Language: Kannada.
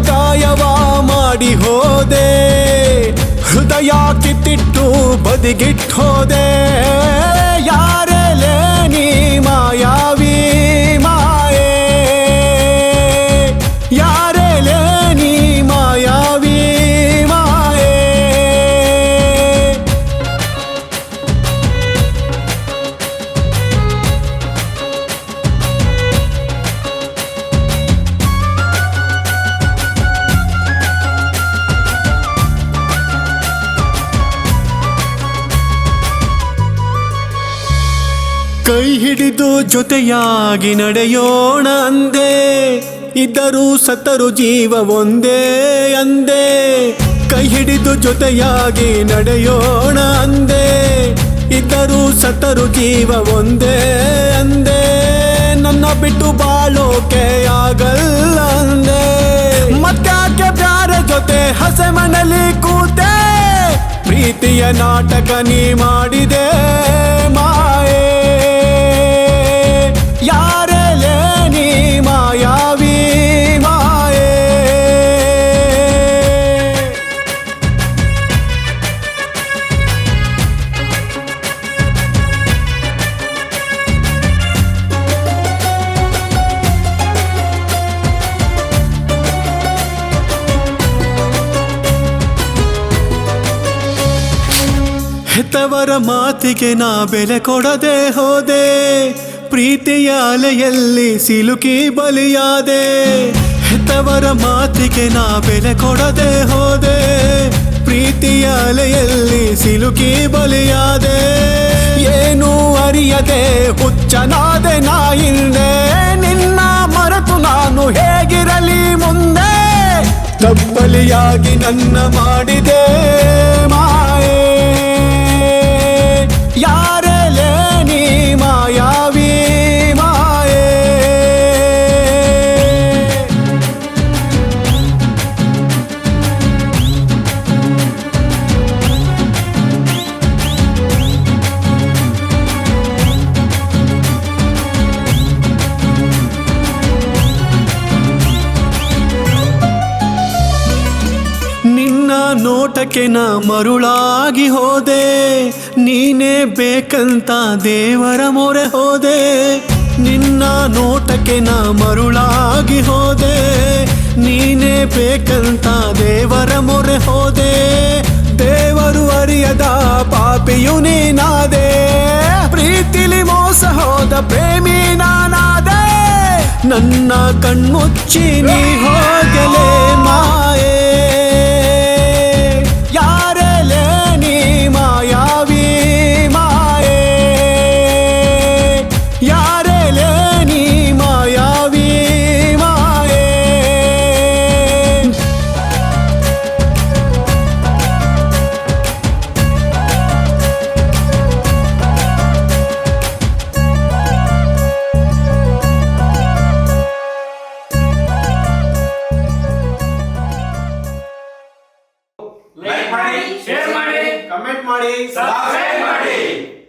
ಗಾಯವ ಮಾಡಿ ಹೋದೆ, ಹೃದಯ ಕಿತ್ತಿಟ್ಟು ಬದಿಗಿಟ್ಟೋದೆ. ಯಾರೆಲೆ ನೀ ಮಾಯಾವಿ ಮಾಯೆ, ಯಾರೆಲೆ ನೀ ಮಾಯಾವಿ ಮಾಯೆ. ಕೈ ಹಿಡಿದು ಜೊತೆಯಾಗಿ ನಡೆಯೋಣ ಅಂದೆ, ಇದ್ದರೂ ಸತ್ತರು ಜೀವ ಒಂದೇ ಅಂದೆ. ಕೈ ಹಿಡಿದು ಜೊತೆಯಾಗಿ ನಡೆಯೋಣ ಅಂದೆ, ಇದ್ದರೂ ಸತ್ತರು ಜೀವ ಒಂದೇ ಅಂದೆ. ನನ್ನ ಬಿಟ್ಟು ಬಾಳೋಕೆ ಆಗಲ್ಲ ಅಂದೆ, ಮತ್ತಾಕೆ ಬ್ಯಾರೆ ಜೊತೆ ಹಸೆ ಮನೆಯಲ್ಲಿ ಕೂತೆ. ಪ್ರೀತಿಯ ನಾಟಕ ನೀ ಮಾಡಿದೆ ಮಾಯೆ, ಯಾರೆಲೆ ನೀ ಮಾಯಾವಿ ಮಾಯೆ. ಹೆತ್ತವರ ಮಾತಿಗೆ ನಾ ಬೆಲೆ ಕೊಡದೆ ಹೋದೆ, ಪ್ರೀತಿಯ ಅಲೆಯಲ್ಲಿ ಸಿಲುಕಿ ಬಲಿಯಾದೆ. ಹೆತ್ತವರ ಮಾತಿಗೆ ನಾ ಬೆಲೆ ಕೊಡದೆ ಹೋದೆ, ಪ್ರೀತಿಯ ಅಲೆಯಲ್ಲಿ ಸಿಲುಕಿ ಬಲಿಯಾದೆ. ಏನು ಅರಿಯದೆ ಹುಚ್ಚನಾದೆ ನಾ ಹಿಂದೆ, ನಿನ್ನ ಮರೆತು ನಾನು ಹೇಗಿರಲಿ ಮುಂದೆ. ತಪ್ಪಲಿಯಾಗಿ ನನ್ನ ಮಾಡಿದೆ ಮಾಯೆ, ಯಾರೆಲೆ ನೀ ಮಾಯಾವಿ ಮಾಯೆ. ನಿನ್ನ ನೋಟಕ್ಕೆ ನಾ ಮರುಳಾಗಿ ಹೋದೆ, ನೀನೇ ಬೇಕಂತ ದೇವರ ಮೊರೆ ಹೋದೆ. ನಿನ್ನ ನೋಟಕ್ಕೆ ನಾ ಮರುಳಾಗಿ ಹೋದೆ, ನೀನೇ ಬೇಕಂತ ದೇವರ ಮೊರೆ ಹೋದೆ. ದೇವರು ಅರಿಯದ ಪಾಪಿಯು ನೀನಾದೆ, ಪ್ರೀತಿಲಿ ಮೋಸ ಹೋದ ಪ್ರೇಮಿ ನಾನಾದೆ. ನನ್ನ ಕಣ್ಮುಚ್ಚಿ ನೀ ಹೋಗಲೇ ಮಾಯೆ, ಯಾರೆಲೆ ನೀ ಮಾಯಾವಿ ಮಾಯೆ, ಯಾರೆಲೆ ನೀ ಮಾಯಾವಿ ಮಾಯೆ. ಲೈಕ್ ಮಾಡಿ, ಶೇರ್ ಮಾಡಿ, ಕಮೆಂಟ್ ಮಾಡಿ, ಸಬ್ಸ್ಕ್ರೈಬ್ ಮಾಡಿ.